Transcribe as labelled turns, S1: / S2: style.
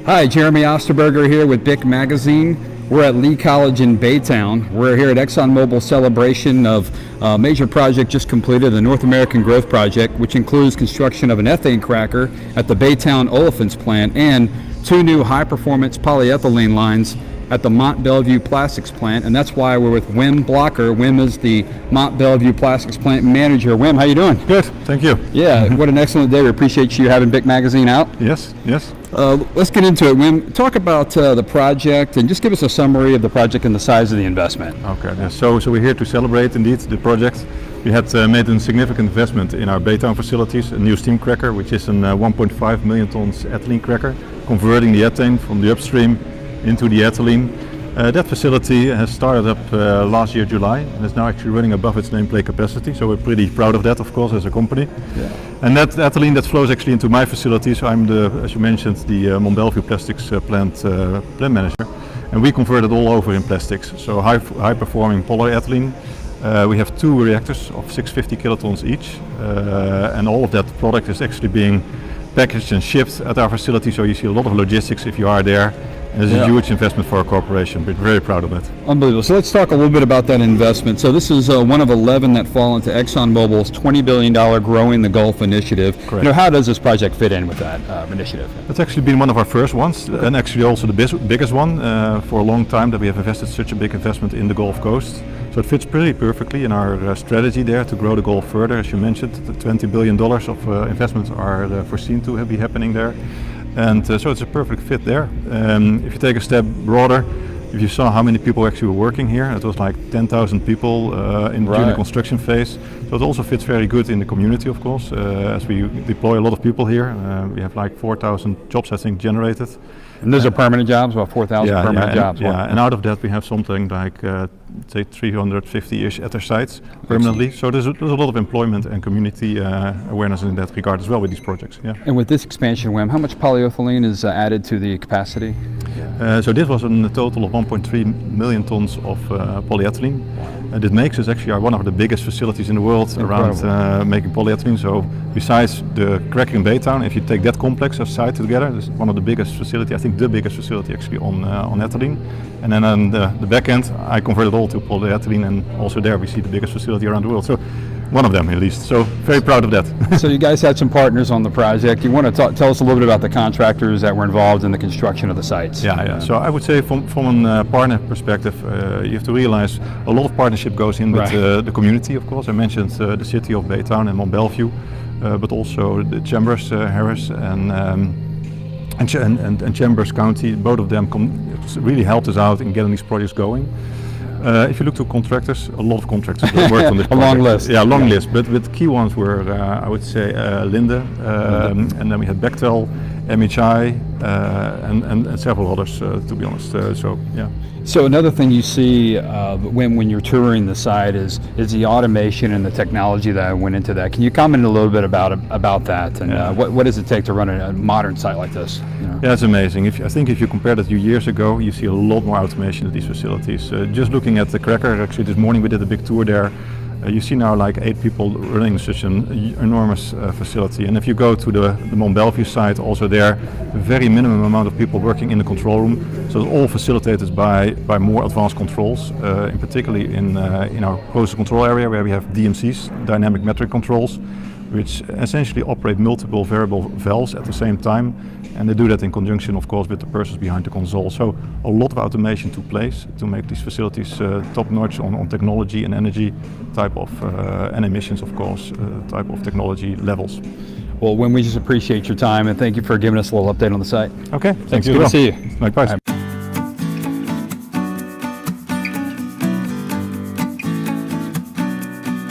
S1: Hi, Jeremy Osterberger here with BIC Magazine. We're at Lee College in Baytown. We're here at ExxonMobil's celebration of a major project just completed, the North American Growth Project, which includes construction of an ethane cracker at the Baytown Olefins plant and 2 new high-performance polyethylene lines at the Mont Belvieu plastics plant, and that's why we're with Wim Blokker. Wim is the Mont Belvieu plastics plant manager. Wim, how you doing?
S2: Good, thank you.
S1: Yeah, what an excellent day. We appreciate you having BIC Magazine out.
S2: Yes.
S1: Let's get into it, Wim. Talk about the project and just give us a summary of the project and the size of the investment.
S2: Okay, yeah, so we're here to celebrate indeed the project. We had made a significant investment in our Baytown facilities, a new steam cracker, which is a 1.5 million tons ethylene cracker, converting the ethane from the upstream into the ethylene. That facility has started up last year July and is now actually running above its nameplate capacity, so we're pretty proud of that, of course, as a company. Yeah. And that ethylene that flows actually into my facility, so I'm as you mentioned, the Mont Belvieu plastics plant manager, and we convert it all over in plastics, so high performing polyethylene. We have 2 reactors of 650 kilotons each, and all of that product is actually being packaged and shipped at our facility, so you see a lot of logistics if you are there. And it's a huge investment for our corporation. We're very proud of that.
S1: Unbelievable. So let's talk a little bit about that investment. So this is one of 11 that fall into ExxonMobil's $20 billion Growing the Gulf initiative.
S2: Correct.
S1: How does this project fit in with that initiative?
S2: It's actually been one of our first ones, and actually also the biggest one for a long time, that we have invested such a big investment in the Gulf Coast. So it fits pretty perfectly in our strategy there to grow the Gulf further. As you mentioned, the $20 billion of investments are foreseen to be happening there. And so it's a perfect fit there. If you take a step broader, if you saw how many people actually were working here, it was like 10,000 people during the construction phase. So it also fits very good in the community, of course, as we deploy a lot of people here. We have like 4,000 jobs, I think, generated.
S1: And those are permanent jobs, about 4,000 permanent jobs.
S2: Yeah, and out of that we have something like, say, 350-ish at our sites permanently. So there's a lot of employment and community awareness in that regard as well with these projects. Yeah.
S1: And with this expansion, Wim, how much polyethylene is added to the capacity?
S2: So this was a total of 1.3 million tons of polyethylene. And it makes us actually one of the biggest facilities in the world around making polyethylene. So besides the cracker in Baytown, if you take that complex as site together, it's one of the biggest facility, I think the biggest facility actually on ethylene. And then on the back end, I convert it all to polyethylene, and also there we see the biggest facility around the world. So one of them at least, so very proud of that.
S1: So you guys had some partners on the project. You want to tell us a little bit about the contractors that were involved in the construction of the sites?
S2: Yeah. So I would say from a partner perspective, you have to realize a lot of partnership goes in with the community, of course. I mentioned the city of Baytown and Mont Belvieu, but also the Chambers, Harris and Chambers County. Both of them really helped us out in getting these projects going. If you look to contractors, a lot of contractors that worked on this project.
S1: A long list.
S2: Yeah, long list. But key ones were, I would say, Linde, and then we had Bechtel, MHI, and several others, to be honest.
S1: So another thing you see when you're touring the site is the automation and the technology that went into that. Can you comment a little bit about that, and what does it take to run a modern site like this?
S2: Yeah, it's amazing. I think if you compare that a few years ago, you see a lot more automation at these facilities. Just looking at the cracker, actually this morning we did a big tour there. You see now like 8 people running such an enormous facility. And if you go to the Mont Belvieu site, also there, a very minimum amount of people working in the control room. So it's all facilitated by more advanced controls, in particularly in our process control area where we have DMCs, dynamic metric controls, which essentially operate multiple variable valves at the same time. And they do that in conjunction, of course, with the persons behind the console. So a lot of automation took place to make these facilities top-notch on technology and energy type of, and emissions, of course, type of technology levels.
S1: Well, Wim, we just appreciate your time, and thank you for giving us a little update on the site.
S2: Okay,
S1: thanks. Good to see you.
S2: Likewise.